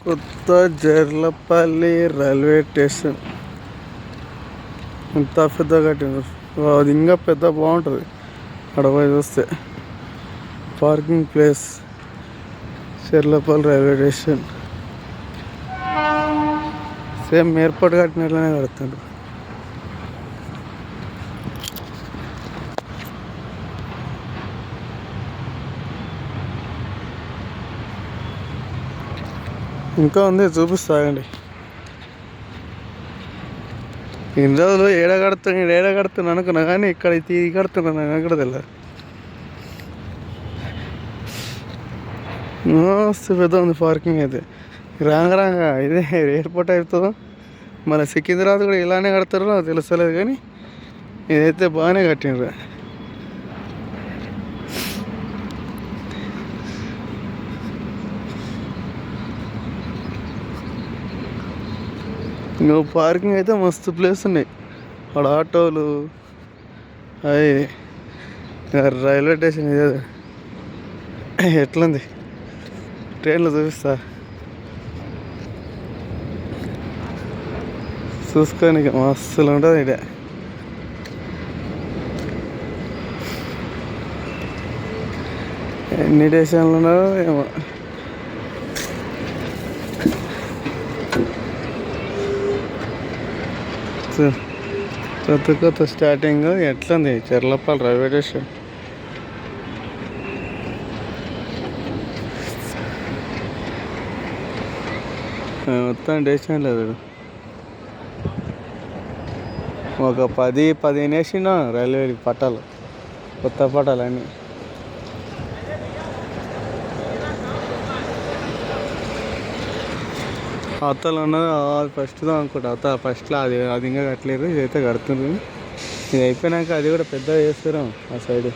కొత్త జర్లపల్లి railway station ఇంత పెద్ద కట్టినారు. అది ఇంకా పెద్ద బాగుంటుంది అక్కడ పోయి చూస్తే. Parking place Jarlapalli railway station same airport కట్టినట్లనే కడుతున్నారు. ఇంకా ఉంది చూపిస్తాగండి. ఇన్ని రోజులు ఏడ కడుతున్నా అనుకున్నా కానీ ఇక్కడ ఇది కడుతున్నాను నాకు కూడా తెలియదు. మస్తు పెద్ద ఉంది పార్కింగ్ అయితే. రాంగా ఇదే ఎయిర్పోర్ట్ అవుతుందో మన సికింద్రాబాద్ కూడా ఇలానే కడతారో నాకు తెలుస్తలేదు కానీ ఇదైతే బాగానే కట్టినరు. నువ్వు పార్కింగ్ అయితే మస్తు ప్లేస్ ఉన్నాయి అక్కడ. ఆటోలు అవి రైల్వే స్టేషన్ ఇదే ఎట్లుంది ట్రైన్లో చూపిస్తా చూసుకొని మస్తులు ఉంటుంది ఇదే. ఎన్ని స్టేషన్లు ఉన్నారో ఏమో. కొత్త స్టార్టింగ్ ఎట్లుంది జర్లపల్లి రైల్వే స్టేషన్. మొత్తం స్టేషన్ లేదు, ఒక 10-15 వేసిన రైల్వే పట్టాలు, కొత్త పట్టాలు అన్నీ. అవతల ఉన్నది ఫస్ట్దో అనుకుంటా, అవతల ఫస్ట్లో అది ఇంకా కట్టలేరు, ఇదైతే కడుతున్నారు. ఇది అయిపోయినాక అది కూడా పెద్దగా చేస్తారు ఆ సైడ్.